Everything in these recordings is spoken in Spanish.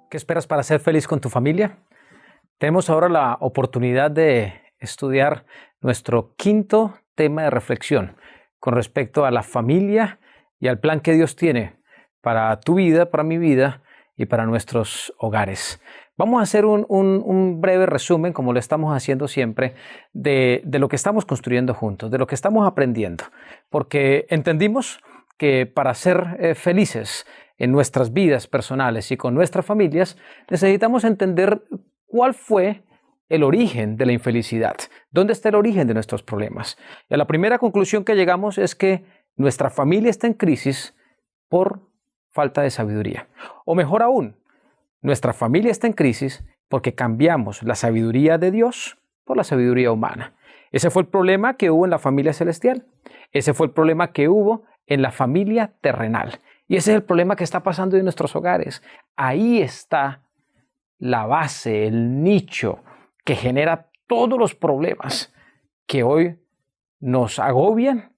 ¿Qué esperas para ser feliz con tu familia? Tenemos ahora la oportunidad de estudiar nuestro quinto tema de reflexión con respecto a la familia y al plan que Dios tiene para tu vida, para mi vida y para nuestros hogares. Vamos a hacer un breve resumen, como lo estamos haciendo siempre, de lo que estamos construyendo juntos, de lo que estamos aprendiendo, porque entendimos que para ser felices en nuestras vidas personales y con nuestras familias, necesitamos entender cuál fue el origen de la infelicidad, dónde está el origen de nuestros problemas. Y a la primera conclusión que llegamos es que nuestra familia está en crisis por falta de sabiduría. O mejor aún, nuestra familia está en crisis porque cambiamos la sabiduría de Dios por la sabiduría humana. Ese fue el problema que hubo en la familia celestial. Ese fue el problema que hubo en la familia terrenal. Y ese es el problema que está pasando en nuestros hogares. Ahí está la base, el nicho que genera todos los problemas que hoy nos agobian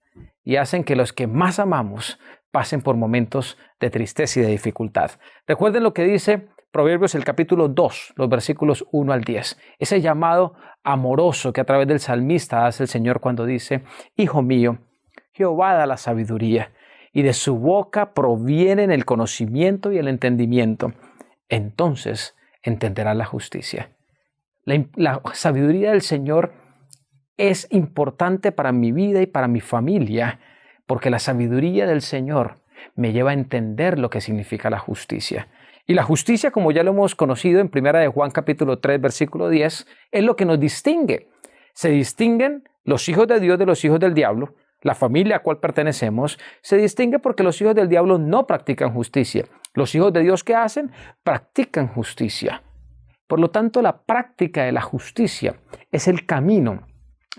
y hacen que los que más amamos pasen por momentos de tristeza y de dificultad. Recuerden lo que dice Proverbios el capítulo 2, los versículos 1 al 10. Ese llamado amoroso que a través del salmista hace el Señor cuando dice: Hijo mío, Jehová da la sabiduría, y de su boca provienen el conocimiento y el entendimiento. Entonces entenderás la justicia. La sabiduría del Señor es importante para mi vida y para mi familia, porque la sabiduría del Señor me lleva a entender lo que significa la justicia. Y la justicia, como ya lo hemos conocido en 1 de Juan capítulo 3, versículo 10, es lo que nos distingue. Se distinguen los hijos de Dios de los hijos del diablo. La familia a cual pertenecemos se distingue porque los hijos del diablo no practican justicia. Los hijos de Dios, ¿qué hacen? Practican justicia. Por lo tanto, la práctica de la justicia es el camino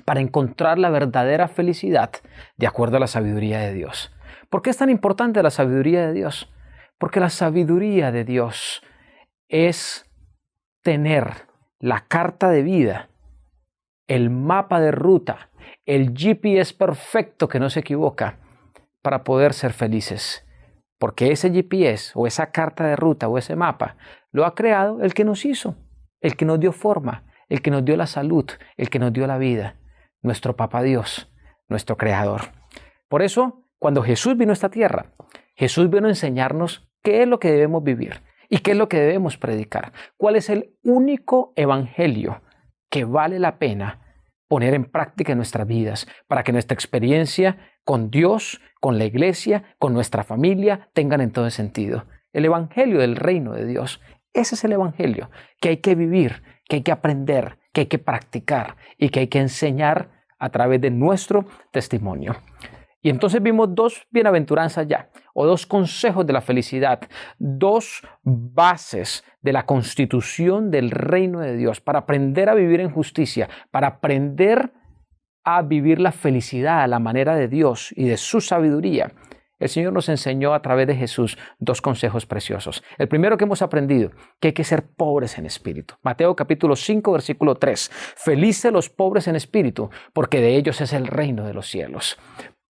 para encontrar la verdadera felicidad de acuerdo a la sabiduría de Dios. ¿Por qué es tan importante la sabiduría de Dios? Porque la sabiduría de Dios es tener la carta de vida, el mapa de ruta, el GPS perfecto que no se equivoca para poder ser felices. Porque ese GPS o esa carta de ruta o ese mapa lo ha creado el que nos hizo, el que nos dio forma, el que nos dio la salud, el que nos dio la vida, nuestro Papá Dios, nuestro Creador. Por eso, cuando Jesús vino a esta tierra, Jesús vino a enseñarnos qué es lo que debemos vivir y qué es lo que debemos predicar. ¿Cuál es el único evangelio que vale la pena poner en práctica en nuestras vidas para que nuestra experiencia con Dios, con la iglesia, con nuestra familia tengan en todo sentido? El evangelio del reino de Dios. Ese es el evangelio que hay que vivir, que hay que aprender, que hay que practicar y que hay que enseñar a través de nuestro testimonio. Y entonces vimos dos bienaventuranzas ya, o dos consejos de la felicidad, dos bases de la constitución del reino de Dios para aprender a vivir en justicia, para aprender a vivir la felicidad a la manera de Dios y de su sabiduría. El Señor nos enseñó a través de Jesús dos consejos preciosos. El primero que hemos aprendido, que hay que ser pobres en espíritu. Mateo capítulo 5, versículo 3. Felices los pobres en espíritu, porque de ellos es el reino de los cielos.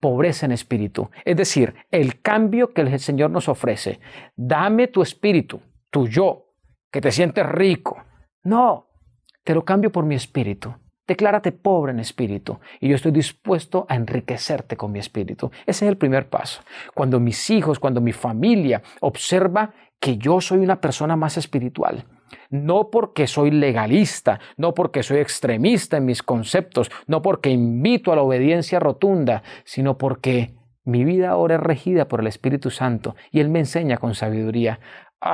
Pobreza en espíritu, es decir, el cambio que el Señor nos ofrece. Dame tu espíritu, tu yo, que te sientes rico. No, te lo cambio por mi espíritu. Declárate pobre en espíritu y yo estoy dispuesto a enriquecerte con mi espíritu. Ese es el primer paso. Cuando mis hijos, cuando mi familia observa que yo soy una persona más espiritual, no porque soy legalista, no porque soy extremista en mis conceptos, no porque invito a la obediencia rotunda, sino porque mi vida ahora es regida por el Espíritu Santo y Él me enseña con sabiduría.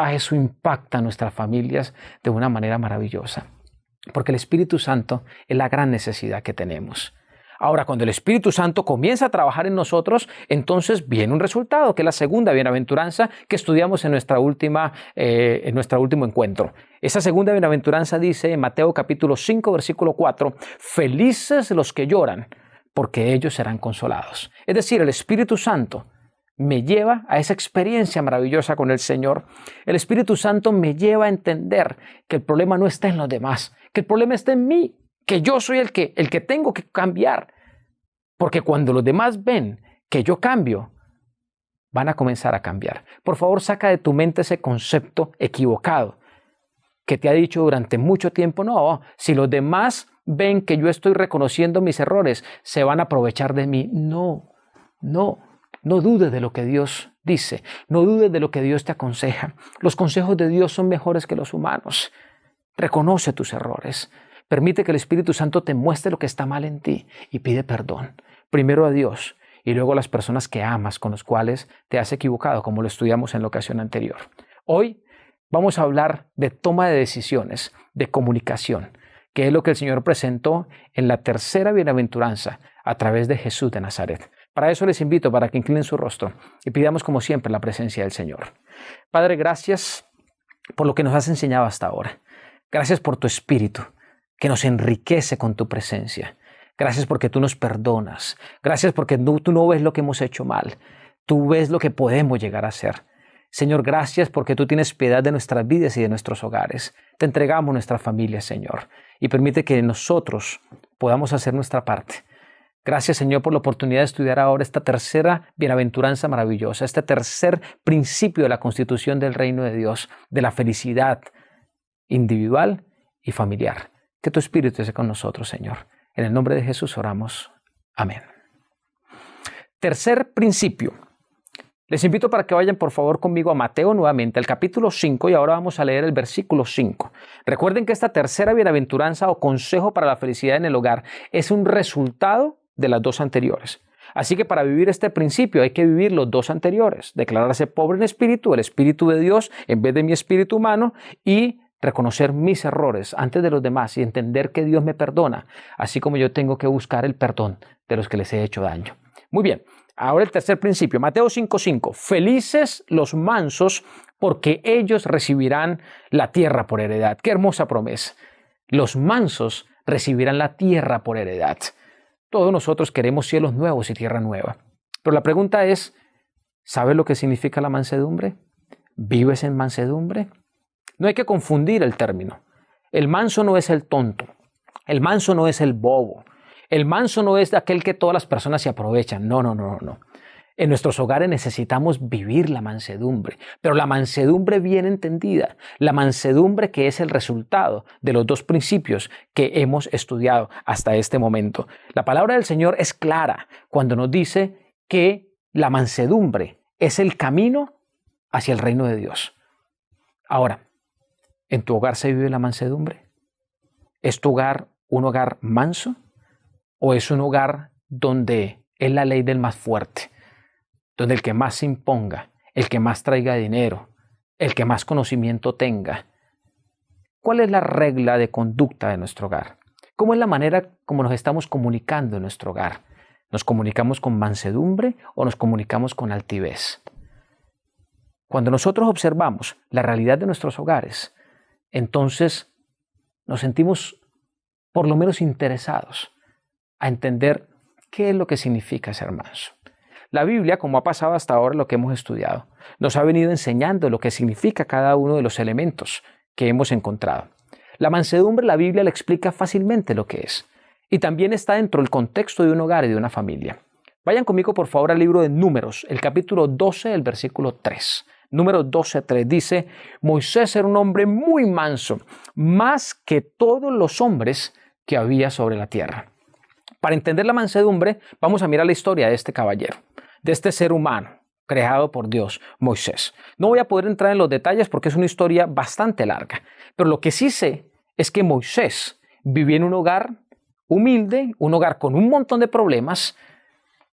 Eso impacta a nuestras familias de una manera maravillosa, porque el Espíritu Santo es la gran necesidad que tenemos. Ahora, cuando el Espíritu Santo comienza a trabajar en nosotros, entonces viene un resultado, que es la segunda bienaventuranza que estudiamos en nuestro último encuentro. Esa segunda bienaventuranza dice en Mateo capítulo 5, versículo 4, felices los que lloran, porque ellos serán consolados. Es decir, el Espíritu Santo me lleva a esa experiencia maravillosa con el Señor. El Espíritu Santo me lleva a entender que el problema no está en los demás, que el problema está en mí. que yo soy el que tengo que cambiar. Porque cuando los demás ven que yo cambio, van a comenzar a cambiar. Por favor, saca de tu mente ese concepto equivocado que te ha dicho durante mucho tiempo, no, si los demás ven que yo estoy reconociendo mis errores, se van a aprovechar de mí. No dudes de lo que Dios dice, no dudes de lo que Dios te aconseja. Los consejos de Dios son mejores que los humanos. Reconoce tus errores. Permite que el Espíritu Santo te muestre lo que está mal en ti y pide perdón. Primero a Dios y luego a las personas que amas, con los cuales te has equivocado, como lo estudiamos en la ocasión anterior. Hoy vamos a hablar de toma de decisiones, de comunicación, que es lo que el Señor presentó en la tercera bienaventuranza a través de Jesús de Nazaret. Para eso les invito para que inclinen su rostro y pidamos como siempre la presencia del Señor. Padre, gracias por lo que nos has enseñado hasta ahora. Gracias por tu Espíritu que nos enriquece con tu presencia. Gracias porque tú nos perdonas. Gracias porque tú no ves lo que hemos hecho mal. Tú ves lo que podemos llegar a ser. Señor, gracias porque tú tienes piedad de nuestras vidas y de nuestros hogares. Te entregamos nuestra familia, Señor, y permite que nosotros podamos hacer nuestra parte. Gracias, Señor, por la oportunidad de estudiar ahora esta tercera bienaventuranza maravillosa, este tercer principio de la constitución del reino de Dios, de la felicidad individual y familiar. Que tu Espíritu esté con nosotros, Señor. En el nombre de Jesús oramos. Amén. Tercer principio. Les invito para que vayan por favor conmigo a Mateo nuevamente, al capítulo 5, y ahora vamos a leer el versículo 5. Recuerden que esta tercera bienaventuranza o consejo para la felicidad en el hogar es un resultado de las dos anteriores. Así que para vivir este principio hay que vivir los dos anteriores. Declararse pobre en espíritu, el Espíritu de Dios en vez de mi espíritu humano, y reconocer mis errores antes de los demás y entender que Dios me perdona, así como yo tengo que buscar el perdón de los que les he hecho daño. Muy bien, ahora el tercer principio, Mateo 5:5. Felices los mansos, porque ellos recibirán la tierra por heredad. Qué hermosa promesa. Los mansos recibirán la tierra por heredad. Todos nosotros queremos cielos nuevos y tierra nueva. Pero la pregunta es, ¿sabes lo que significa la mansedumbre? ¿Vives en mansedumbre? No hay que confundir el término. El manso no es el tonto. El manso no es el bobo. El manso no es aquel que todas las personas se aprovechan. No. En nuestros hogares necesitamos vivir la mansedumbre, pero la mansedumbre bien entendida, la mansedumbre que es el resultado de los dos principios que hemos estudiado hasta este momento. La palabra del Señor es clara cuando nos dice que la mansedumbre es el camino hacia el reino de Dios. Ahora, ¿en tu hogar se vive la mansedumbre? ¿Es tu hogar un hogar manso? ¿O es un hogar donde es la ley del más fuerte? Donde el que más se imponga, el que más traiga dinero, el que más conocimiento tenga. ¿Cuál es la regla de conducta de nuestro hogar? ¿Cómo es la manera como nos estamos comunicando en nuestro hogar? ¿Nos comunicamos con mansedumbre o nos comunicamos con altivez? Cuando nosotros observamos la realidad de nuestros hogares, entonces nos sentimos por lo menos interesados a entender qué es lo que significa ser manso. La Biblia, como ha pasado hasta ahora lo que hemos estudiado, nos ha venido enseñando lo que significa cada uno de los elementos que hemos encontrado. La mansedumbre, la Biblia le explica fácilmente lo que es, y también está dentro del contexto de un hogar y de una familia. Vayan conmigo por favor al libro de Números, el capítulo 12, el versículo 3. Números 12:3 dice, Moisés era un hombre muy manso, más que todos los hombres que había sobre la tierra. Para entender la mansedumbre, vamos a mirar la historia de este caballero, de este ser humano creado por Dios, Moisés. No voy a poder entrar en los detalles porque es una historia bastante larga, pero lo que sí sé es que Moisés vivía en un hogar humilde, un hogar con un montón de problemas,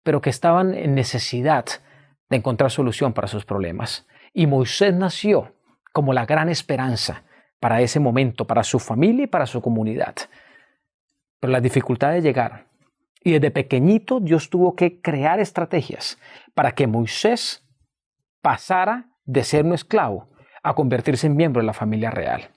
pero que estaban en necesidad de encontrar solución para sus problemas. Y Moisés nació como la gran esperanza para ese momento, para su familia y para su comunidad. Pero las dificultades llegaron. Y desde pequeñito Dios tuvo que crear estrategias para que Moisés pasara de ser un esclavo a convertirse en miembro de la familia real.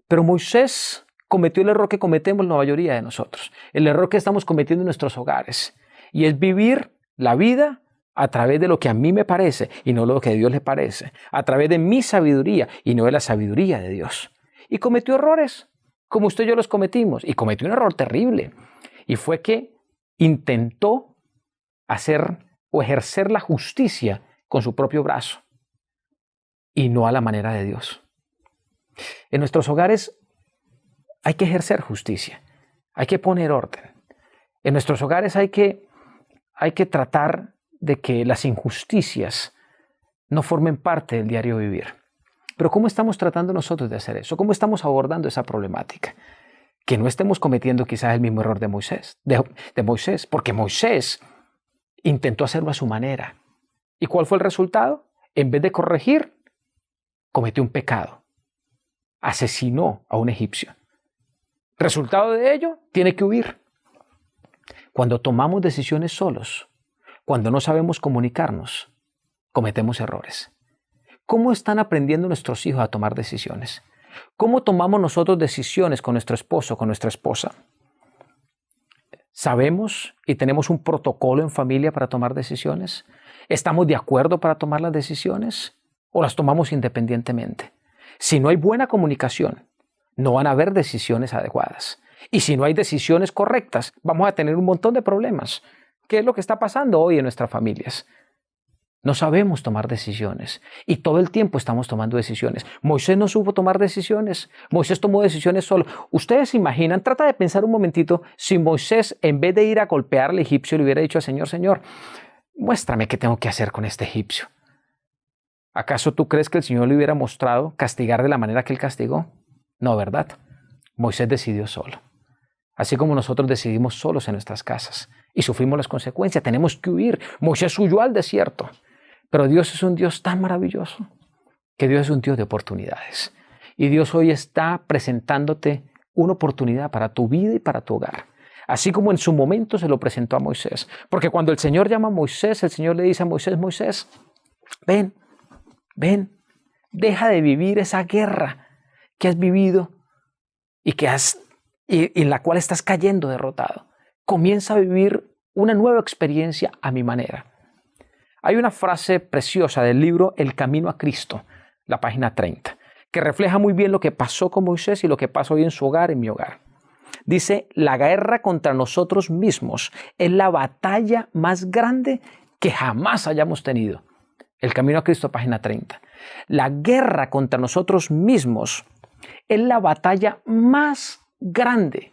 Pero Moisés cometió el error que cometemos la mayoría de nosotros, el error que estamos cometiendo en nuestros hogares, y es vivir la vida a través de lo que a mí me parece y no lo que a Dios le parece, a través de mi sabiduría y no de la sabiduría de Dios. Y cometió errores. como usted y yo los cometimos. Y cometió un error terrible. Y fue que intentó hacer o ejercer la justicia con su propio brazo y no a la manera de Dios. En nuestros hogares hay que ejercer justicia, hay que poner orden. En nuestros hogares hay que tratar de que las injusticias no formen parte del diario vivir. Pero ¿cómo estamos tratando nosotros de hacer eso? ¿Cómo estamos abordando esa problemática? Que no estemos cometiendo quizás el mismo error de Moisés, porque Moisés intentó hacerlo a su manera. ¿Y cuál fue el resultado? En vez de corregir, cometió un pecado. Asesinó a un egipcio. Resultado de ello, tiene que huir. Cuando tomamos decisiones solos, cuando no sabemos comunicarnos, cometemos errores. ¿Cómo están aprendiendo nuestros hijos a tomar decisiones? ¿Cómo tomamos nosotros decisiones con nuestro esposo, con nuestra esposa? ¿Sabemos y tenemos un protocolo en familia para tomar decisiones? ¿Estamos de acuerdo para tomar las decisiones o las tomamos independientemente? Si no hay buena comunicación, no van a haber decisiones adecuadas. Y si no hay decisiones correctas, vamos a tener un montón de problemas. ¿Qué es lo que está pasando hoy en nuestras familias? No sabemos tomar decisiones y todo el tiempo estamos tomando decisiones. Moisés no supo tomar decisiones. Moisés tomó decisiones solo. Ustedes se imaginan, trata de pensar un momentito, si Moisés en vez de ir a golpear al egipcio le hubiera dicho al Señor, Señor, muéstrame qué tengo que hacer con este egipcio. ¿Acaso tú crees que el Señor le hubiera mostrado castigar de la manera que él castigó? No, ¿verdad? Moisés decidió solo. Así como nosotros decidimos solos en nuestras casas y sufrimos las consecuencias, tenemos que huir. Moisés huyó al desierto. Pero Dios es un Dios tan maravilloso que Dios es un Dios de oportunidades. Y Dios hoy está presentándote una oportunidad para tu vida y para tu hogar. Así como en su momento se lo presentó a Moisés. Porque cuando el Señor llama a Moisés, el Señor le dice a Moisés, Moisés, ven, deja de vivir esa guerra que has vivido y en la cual estás cayendo derrotado. Comienza a vivir una nueva experiencia a mi manera. Hay una frase preciosa del libro El Camino a Cristo, la página 30, que refleja muy bien lo que pasó con Moisés y lo que pasa hoy en su hogar, en mi hogar. Dice, la guerra contra nosotros mismos es la batalla más grande que jamás hayamos tenido. El Camino a Cristo, página 30. La guerra contra nosotros mismos es la batalla más grande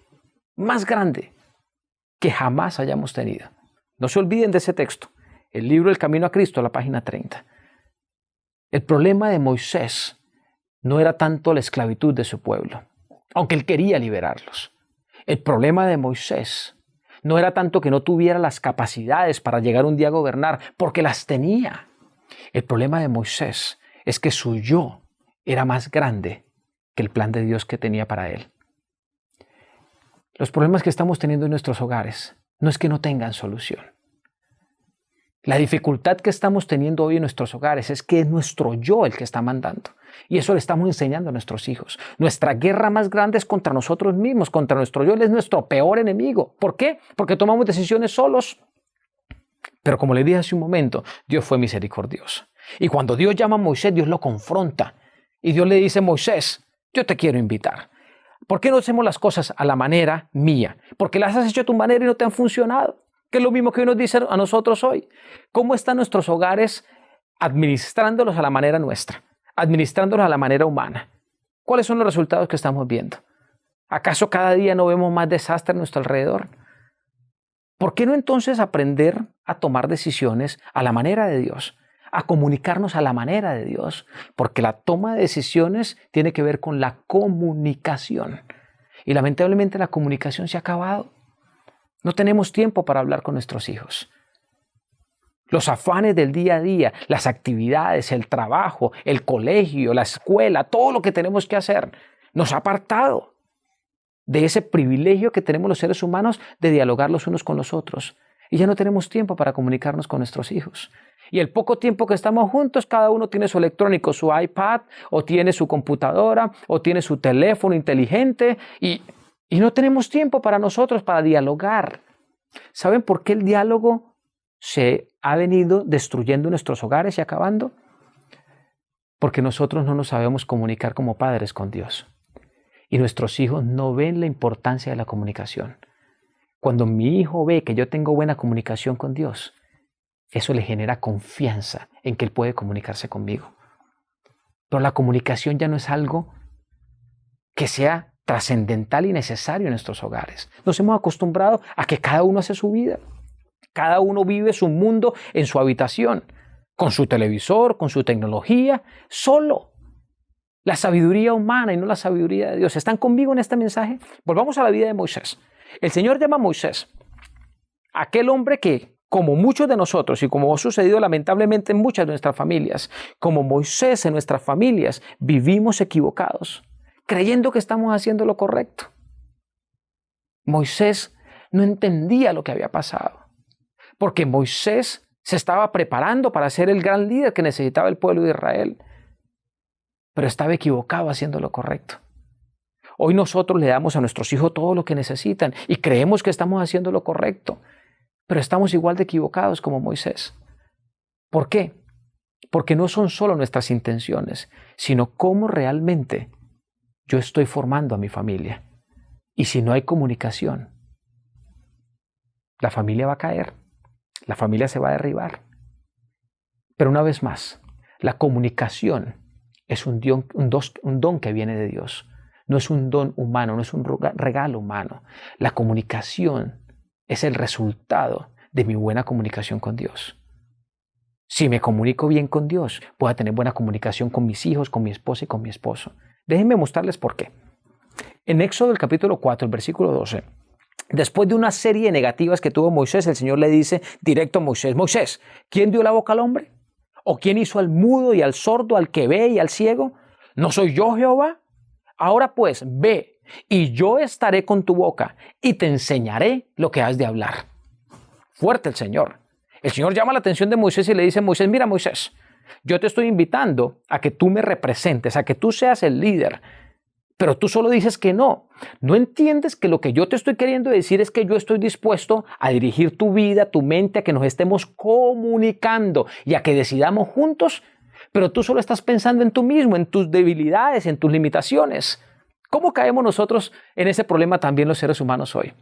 que jamás hayamos tenido. No se olviden de ese texto. El libro El Camino a Cristo, la página 30. El problema de Moisés no era tanto la esclavitud de su pueblo, aunque él quería liberarlos. El problema de Moisés no era tanto que no tuviera las capacidades para llegar un día a gobernar, porque las tenía. El problema de Moisés es que su yo era más grande que el plan de Dios que tenía para él. Los problemas que estamos teniendo en nuestros hogares no es que no tengan solución. La dificultad que estamos teniendo hoy en nuestros hogares es que es nuestro yo el que está mandando. Y eso le estamos enseñando a nuestros hijos. Nuestra guerra más grande es contra nosotros mismos, contra nuestro yo. Él es nuestro peor enemigo. ¿Por qué? Porque tomamos decisiones solos. Pero como le dije hace un momento, Dios fue misericordioso. Y cuando Dios llama a Moisés, Dios lo confronta. Y Dios le dice, Moisés, yo te quiero invitar. ¿Por qué no hacemos las cosas a la manera mía? Porque las has hecho a tu manera y no te han funcionado. Que es lo mismo que hoy nos dice a nosotros hoy. ¿Cómo están nuestros hogares administrándolos a la manera nuestra? Administrándolos a la manera humana. ¿Cuáles son los resultados que estamos viendo? ¿Acaso cada día no vemos más desastre a nuestro alrededor? ¿Por qué no entonces aprender a tomar decisiones a la manera de Dios? A comunicarnos a la manera de Dios. Porque la toma de decisiones tiene que ver con la comunicación. Y lamentablemente la comunicación se ha acabado. No tenemos tiempo para hablar con nuestros hijos. Los afanes del día a día, las actividades, el trabajo, el colegio, la escuela, todo lo que tenemos que hacer, nos ha apartado de ese privilegio que tenemos los seres humanos de dialogar los unos con los otros. Y ya no tenemos tiempo para comunicarnos con nuestros hijos. Y el poco tiempo que estamos juntos, cada uno tiene su electrónico, su iPad, o tiene su computadora, o tiene su teléfono inteligente, y no tenemos tiempo para nosotros, para dialogar. ¿Saben por qué el diálogo se ha venido destruyendo nuestros hogares y acabando? Porque nosotros no nos sabemos comunicar como padres con Dios. Y nuestros hijos no ven la importancia de la comunicación. Cuando mi hijo ve que yo tengo buena comunicación con Dios, eso le genera confianza en que Él puede comunicarse conmigo. Pero la comunicación ya no es algo que sea trascendental y necesario en nuestros hogares. Nos hemos acostumbrado a que cada uno hace su vida. Cada uno vive su mundo en su habitación, con su televisor, con su tecnología, solo. La sabiduría humana y no la sabiduría de Dios. ¿Están conmigo en este mensaje? Volvamos a la vida de Moisés. El Señor llama a Moisés, aquel hombre que, como muchos de nosotros y como ha sucedido lamentablemente en muchas de nuestras familias, como Moisés en nuestras familias, vivimos equivocados, creyendo que estamos haciendo lo correcto. Moisés no entendía lo que había pasado, porque Moisés se estaba preparando para ser el gran líder que necesitaba el pueblo de Israel, pero estaba equivocado haciendo lo correcto. Hoy nosotros le damos a nuestros hijos todo lo que necesitan y creemos que estamos haciendo lo correcto, pero estamos igual de equivocados como Moisés. ¿Por qué? Porque no son solo nuestras intenciones, sino cómo realmente yo estoy formando a mi familia. Y si no hay comunicación, la familia va a caer, la familia se va a derribar. Pero una vez más, la comunicación es un don que viene de Dios. No es un don humano, no es un regalo humano. La comunicación es el resultado de mi buena comunicación con Dios. Si me comunico bien con Dios, puedo tener buena comunicación con mis hijos, con mi esposa y con mi esposo. Déjenme mostrarles por qué. En Éxodo, el capítulo 4, el versículo 12, después de una serie de negativas que tuvo Moisés, el Señor le dice directo a Moisés, Moisés, ¿quién dio la boca al hombre? ¿O quién hizo al mudo y al sordo, al que ve y al ciego? ¿No soy yo Jehová? Ahora pues, ve, y yo estaré con tu boca, y te enseñaré lo que has de hablar. Fuerte el Señor. El Señor llama la atención de Moisés y le dice a Moisés, mira Moisés, yo te estoy invitando a que tú me representes, a que tú seas el líder, pero tú solo dices que no. ¿No entiendes que lo que yo te estoy queriendo decir es que yo estoy dispuesto a dirigir tu vida, tu mente, a que nos estemos comunicando y a que decidamos juntos? Pero tú solo estás pensando en tú mismo, en tus debilidades, en tus limitaciones. ¿Cómo caemos nosotros en ese problema también los seres humanos hoy?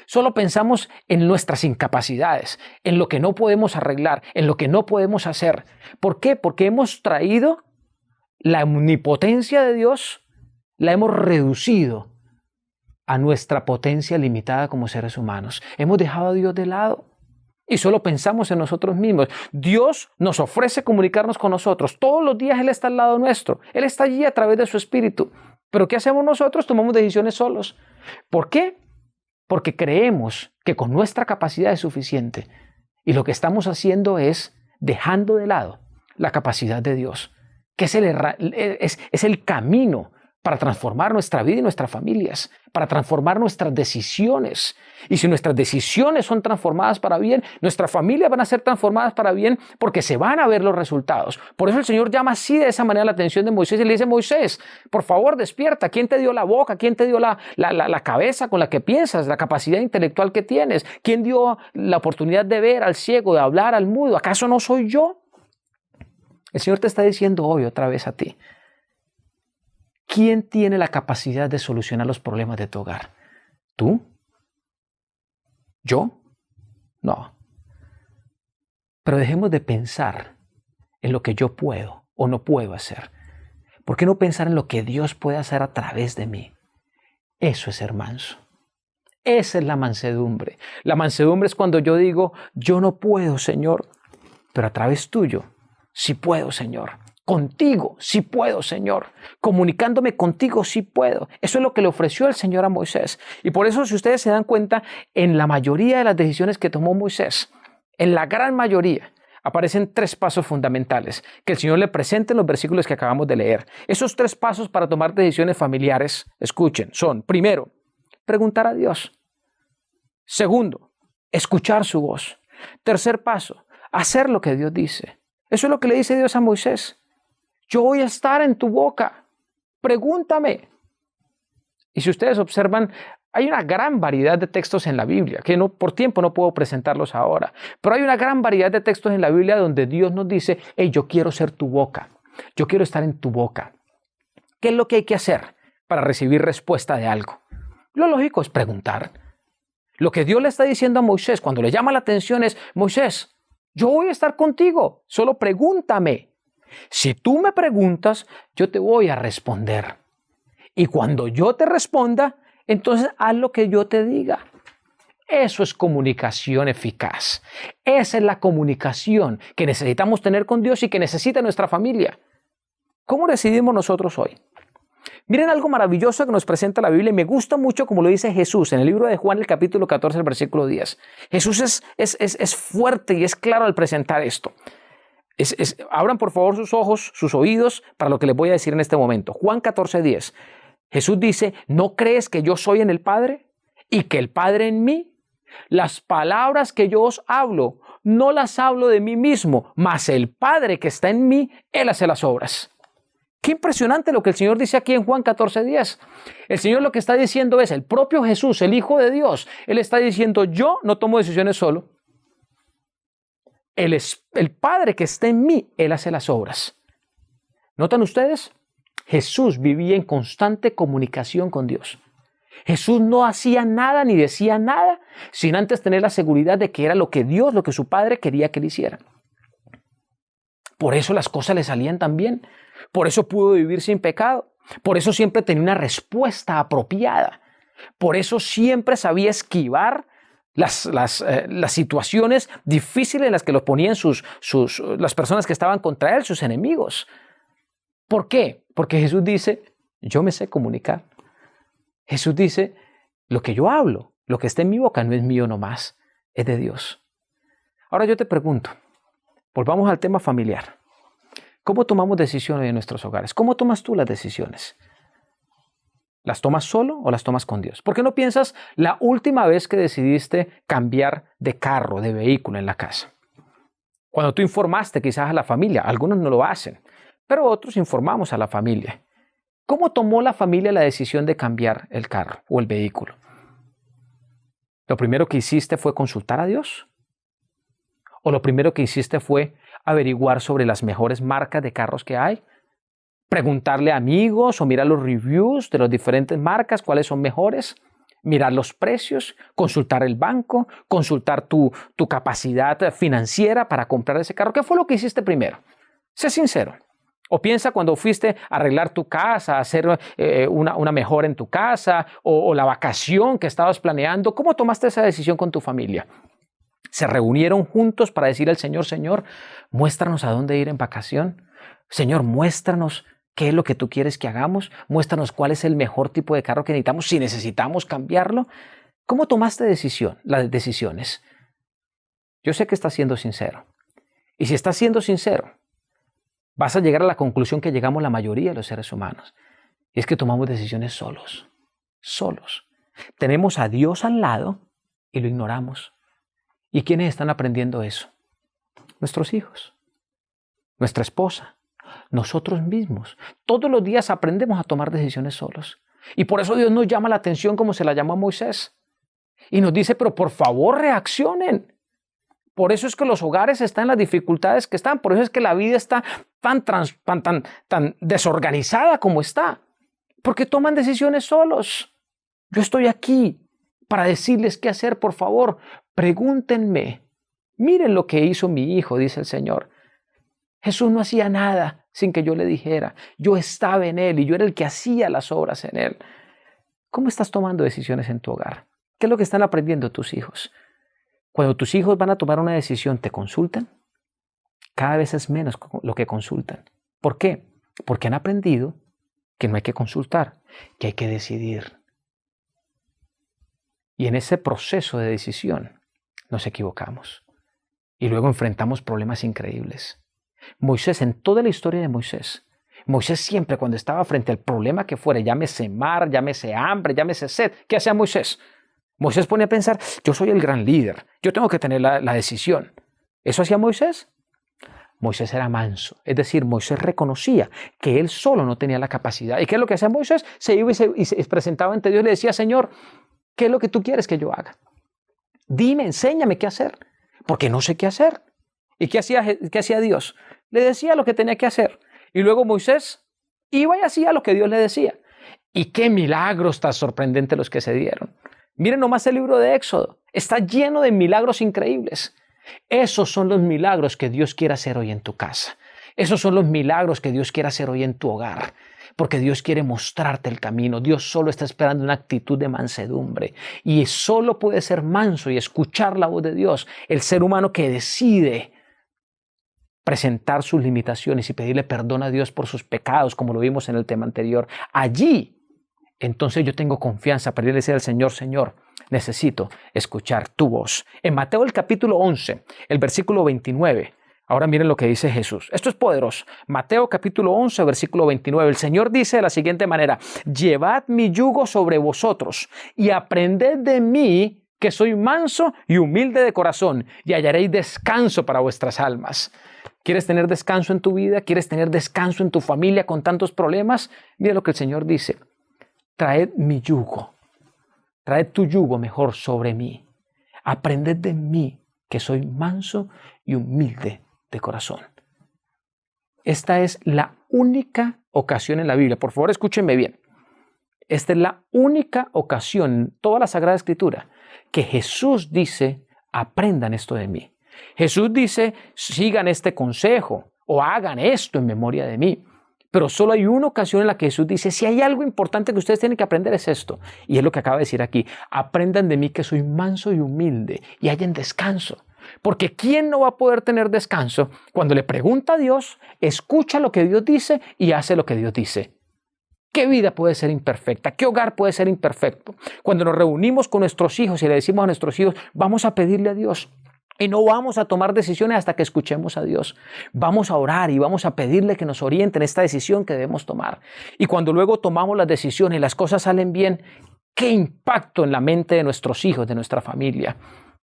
Solo pensamos en nuestras incapacidades, en lo que no podemos arreglar, en lo que no podemos hacer. ¿Por qué? Porque hemos traído la omnipotencia de Dios, la hemos reducido a nuestra potencia limitada como seres humanos. Hemos dejado a Dios de lado. Y solo pensamos en nosotros mismos. Dios nos ofrece comunicarnos con nosotros. Todos los días Él está al lado nuestro. Él está allí a través de su Espíritu. ¿Pero qué hacemos nosotros? Tomamos decisiones solos. ¿Por qué? Porque creemos que con nuestra capacidad es suficiente. Y lo que estamos haciendo es dejando de lado la capacidad de Dios, que es el camino para transformar nuestra vida y nuestras familias, para transformar nuestras decisiones. Y si nuestras decisiones son transformadas para bien, nuestras familias van a ser transformadas para bien porque se van a ver los resultados. Por eso el Señor llama así de esa manera la atención de Moisés y le dice, Moisés, por favor despierta. ¿Quién te dio la boca? ¿Quién te dio la cabeza con la que piensas? La capacidad intelectual que tienes. ¿Quién dio la oportunidad de ver al ciego, de hablar al mudo? ¿Acaso no soy yo? El Señor te está diciendo hoy otra vez a ti. ¿Quién tiene la capacidad de solucionar los problemas de tu hogar? ¿Tú? ¿Yo? No. Pero dejemos de pensar en lo que yo puedo o no puedo hacer. ¿Por qué no pensar en lo que Dios puede hacer a través de mí? Eso es ser manso. Esa es la mansedumbre. La mansedumbre es cuando yo digo, yo no puedo, Señor, pero a través tuyo, sí puedo, Señor. Contigo sí puedo, Señor. Comunicándome contigo sí puedo. Eso es lo que le ofreció el Señor a Moisés. Y por eso, si ustedes se dan cuenta, en la mayoría de las decisiones que tomó Moisés, en la gran mayoría, aparecen 3 pasos fundamentales que el Señor le presenta en los versículos que acabamos de leer. Esos 3 pasos para tomar decisiones familiares, escuchen, son, primero, preguntar a Dios. Segundo, escuchar su voz. Tercer paso, hacer lo que Dios dice. Eso es lo que le dice Dios a Moisés. Yo voy a estar en tu boca. Pregúntame. Y si ustedes observan, hay una gran variedad de textos en la Biblia, que por tiempo no puedo presentarlos ahora, pero hay una gran variedad de textos en la Biblia donde Dios nos dice, hey, yo quiero ser tu boca. Yo quiero estar en tu boca. ¿Qué es lo que hay que hacer? para recibir respuesta de algo. Lo lógico es preguntar. Lo que Dios le está diciendo a Moisés cuando le llama la atención es: Moisés, yo voy a estar contigo, solo pregúntame. Si tú me preguntas, yo te voy a responder. Y cuando yo te responda, entonces haz lo que yo te diga. Eso es comunicación eficaz. Esa es la comunicación que necesitamos tener con Dios y que necesita nuestra familia. ¿Cómo decidimos nosotros hoy? Miren algo maravilloso que nos presenta la Biblia y me gusta mucho como lo dice Jesús en el libro de Juan, el capítulo 14, el versículo 10. Jesús es fuerte y es claro al presentar esto. Abran por favor sus ojos, sus oídos para lo que les voy a decir en este momento. Juan 14, 10. Jesús dice: ¿no crees que yo soy en el Padre y que el Padre en mí? Las palabras que yo os hablo, no las hablo de mí mismo, mas el Padre que está en mí, Él hace las obras. Qué impresionante lo que el Señor dice aquí en Juan 14:10. El Señor lo que está diciendo es, el propio Jesús, el Hijo de Dios, Él está diciendo: yo no tomo decisiones solo. El Padre que está en mí, Él hace las obras. ¿Notan ustedes? Jesús vivía en constante comunicación con Dios. Jesús no hacía nada ni decía nada sin antes tener la seguridad de que era lo que Dios, lo que su Padre quería que él hiciera. Por eso las cosas le salían tan bien. Por eso pudo vivir sin pecado. Por eso siempre tenía una respuesta apropiada. Por eso siempre sabía esquivar las situaciones difíciles en las que lo ponían las personas que estaban contra él, sus enemigos. ¿Por qué? Porque Jesús dice: yo me sé comunicar. Jesús dice: lo que yo hablo, lo que está en mi boca no es mío nomás, es de Dios. Ahora yo te pregunto, volvamos al tema familiar. ¿Cómo tomamos decisiones en nuestros hogares? ¿Cómo tomas tú las decisiones? ¿Las tomas solo o las tomas con Dios? ¿Por qué no piensas la última vez que decidiste cambiar de carro, de vehículo en la casa? Cuando tú informaste quizás a la familia, algunos no lo hacen, pero otros informamos a la familia. ¿Cómo tomó la familia la decisión de cambiar el carro o el vehículo? ¿Lo primero que hiciste fue consultar a Dios? ¿O lo primero que hiciste fue averiguar sobre las mejores marcas de carros que hay? ¿Preguntarle a amigos o mirar los reviews de las diferentes marcas, cuáles son mejores? ¿Mirar los precios? ¿Consultar el banco? ¿Consultar tu capacidad financiera para comprar ese carro? ¿Qué fue lo que hiciste primero? Sé sincero. O piensa cuando fuiste a arreglar tu casa, a hacer una mejora en tu casa o la vacación que estabas planeando. ¿Cómo tomaste esa decisión con tu familia? ¿Se reunieron juntos para decir al Señor: Señor, muéstranos a dónde ir en vacación? Señor, muéstranos qué es lo que tú quieres que hagamos. Muéstranos cuál es el mejor tipo de carro que necesitamos, si necesitamos cambiarlo. ¿Cómo tomaste las decisiones? Yo sé que estás siendo sincero. Y si estás siendo sincero, vas a llegar a la conclusión que llegamos la mayoría de los seres humanos. Y es que tomamos decisiones solos. Solos. Tenemos a Dios al lado y lo ignoramos. ¿Y quiénes están aprendiendo eso? Nuestros hijos, nuestra esposa, nosotros mismos. Todos los días aprendemos a tomar decisiones solos. Y por eso Dios nos llama la atención como se la llamó a Moisés. Y nos dice: pero por favor reaccionen. Por eso es que los hogares están en las dificultades que están. Por eso es que la vida está tan desorganizada como está. Porque toman decisiones solos. Yo estoy aquí para decirles qué hacer. Por favor, pregúntenme. Miren lo que hizo mi hijo, dice el Señor. Jesús no hacía nada sin que yo le dijera. Yo estaba en él y yo era el que hacía las obras en él. ¿Cómo estás tomando decisiones en tu hogar? ¿Qué es lo que están aprendiendo tus hijos? Cuando tus hijos van a tomar una decisión, ¿te consultan? Cada vez es menos lo que consultan. ¿Por qué? Porque han aprendido que no hay que consultar, que hay que decidir. Y en ese proceso de decisión nos equivocamos. Y luego enfrentamos problemas increíbles. Moisés, en toda la historia de Moisés siempre cuando estaba frente al problema que fuera, llámese mar, llámese hambre, llámese sed, ¿qué hacía Moisés? Moisés pone a pensar: yo soy el gran líder, yo tengo que tener la decisión. ¿Eso hacía Moisés? Moisés era manso, es decir, Moisés reconocía que él solo no tenía la capacidad. ¿Y qué es lo que hacía Moisés? Se iba y se presentaba ante Dios y le decía: Señor, ¿qué es lo que tú quieres que yo haga? Dime, enséñame qué hacer, porque no sé qué hacer. ¿Y qué hacía Dios? Le decía lo que tenía que hacer. Y luego Moisés iba y hacía lo que Dios le decía. Y qué milagros tan sorprendentes los que se dieron. Miren nomás el libro de Éxodo. Está lleno de milagros increíbles. Esos son los milagros que Dios quiere hacer hoy en tu casa. Esos son los milagros que Dios quiere hacer hoy en tu hogar. Porque Dios quiere mostrarte el camino. Dios solo está esperando una actitud de mansedumbre. Y solo puede ser manso y escuchar la voz de Dios el ser humano que decide presentar sus limitaciones y pedirle perdón a Dios por sus pecados, como lo vimos en el tema anterior. Allí, entonces yo tengo confianza para decirle al Señor, Señor, necesito escuchar tu voz. En Mateo el capítulo 11, el versículo 29, ahora miren lo que dice Jesús. Esto es poderoso. Mateo capítulo 11, versículo 29. El Señor dice de la siguiente manera: llevad mi yugo sobre vosotros y aprended de mí, que soy manso y humilde de corazón, y hallaréis descanso para vuestras almas. ¿Quieres tener descanso en tu vida? ¿Quieres tener descanso en tu familia con tantos problemas? Mira lo que el Señor dice. Traed mi yugo. Traed tu yugo mejor sobre mí. Aprended de mí, que soy manso y humilde de corazón. Esta es la única ocasión en la Biblia. Por favor, escúchenme bien. Esta es la única ocasión en toda la Sagrada Escritura que Jesús dice, aprendan esto de mí. Jesús dice, sigan este consejo o hagan esto en memoria de mí. Pero solo hay una ocasión en la que Jesús dice, si hay algo importante que ustedes tienen que aprender es esto. Y es lo que acaba de decir aquí. Aprendan de mí, que soy manso y humilde, y hallen descanso. Porque ¿quién no va a poder tener descanso cuando le pregunta a Dios, escucha lo que Dios dice y hace lo que Dios dice? ¿Qué vida puede ser imperfecta? ¿Qué hogar puede ser imperfecto? Cuando nos reunimos con nuestros hijos y le decimos a nuestros hijos, vamos a pedirle a Dios. Y no vamos a tomar decisiones hasta que escuchemos a Dios. Vamos a orar y vamos a pedirle que nos oriente en esta decisión que debemos tomar. Y cuando luego tomamos las decisiones y las cosas salen bien, ¿qué impacto en la mente de nuestros hijos, de nuestra familia?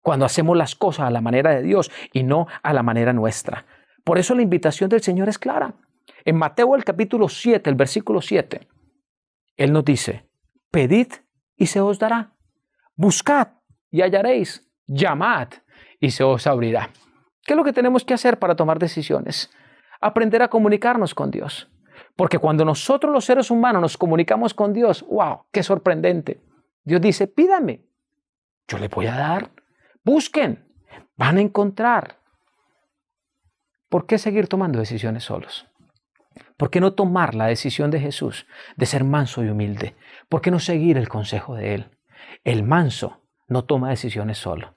Cuando hacemos las cosas a la manera de Dios y no a la manera nuestra. Por eso la invitación del Señor es clara. En Mateo el capítulo 7, el versículo 7, Él nos dice, pedid y se os dará. Buscad y hallaréis. Llamad y se os abrirá. ¿Qué es lo que tenemos que hacer para tomar decisiones? Aprender a comunicarnos con Dios. Porque cuando nosotros los seres humanos nos comunicamos con Dios, ¡wow! ¡Qué sorprendente! Dios dice, pídame, yo le voy a dar. Busquen, van a encontrar. ¿Por qué seguir tomando decisiones solos? ¿Por qué no tomar la decisión de Jesús de ser manso y humilde? ¿Por qué no seguir el consejo de Él? El manso no toma decisiones solo.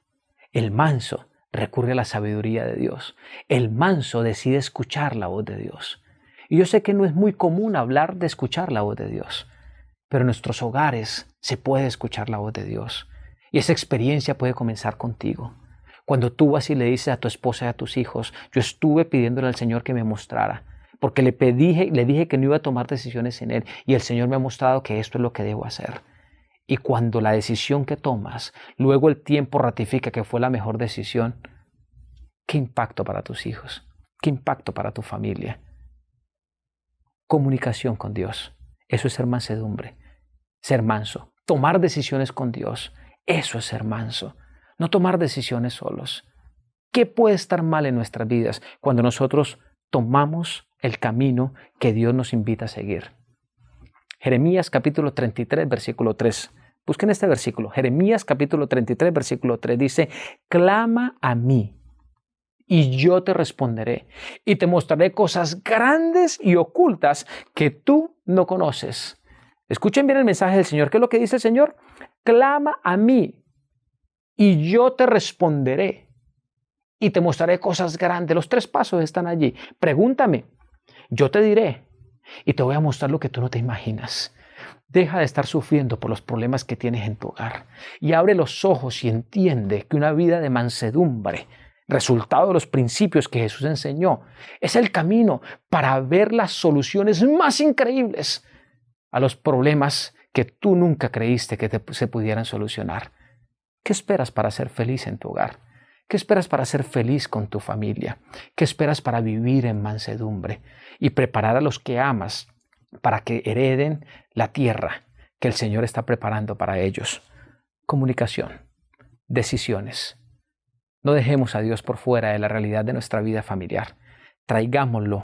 El manso recurre a la sabiduría de Dios. El manso decide escuchar la voz de Dios. Y yo sé que no es muy común hablar de escuchar la voz de Dios, pero en nuestros hogares se puede escuchar la voz de Dios. Y esa experiencia puede comenzar contigo. Cuando tú vas y le dices a tu esposa y a tus hijos, yo estuve pidiéndole al Señor que me mostrara, porque le dije que no iba a tomar decisiones sin Él, y el Señor me ha mostrado que esto es lo que debo hacer. Y cuando la decisión que tomas, luego el tiempo ratifica que fue la mejor decisión, ¿qué impacto para tus hijos? ¿Qué impacto para tu familia? Comunicación con Dios. Eso es ser mansedumbre, ser manso. Tomar decisiones con Dios. Eso es ser manso. No tomar decisiones solos. ¿Qué puede estar mal en nuestras vidas cuando nosotros tomamos el camino que Dios nos invita a seguir? Jeremías capítulo 33, versículo 3. Busquen este versículo. Jeremías capítulo 33, versículo 3 dice, clama a mí y yo te responderé y te mostraré cosas grandes y ocultas que tú no conoces. Escuchen bien el mensaje del Señor. ¿Qué es lo que dice el Señor? Clama a mí y yo te responderé y te mostraré cosas grandes. Los 3 pasos están allí. Pregúntame, yo te diré. Y te voy a mostrar lo que tú no te imaginas. Deja de estar sufriendo por los problemas que tienes en tu hogar y abre los ojos y entiende que una vida de mansedumbre, resultado de los principios que Jesús enseñó, es el camino para ver las soluciones más increíbles a los problemas que tú nunca creíste que se pudieran solucionar. ¿Qué esperas para ser feliz en tu hogar? ¿Qué esperas para ser feliz con tu familia? ¿Qué esperas para vivir en mansedumbre y preparar a los que amas para que hereden la tierra que el Señor está preparando para ellos? Comunicación, decisiones. No dejemos a Dios por fuera de la realidad de nuestra vida familiar. Traigámoslo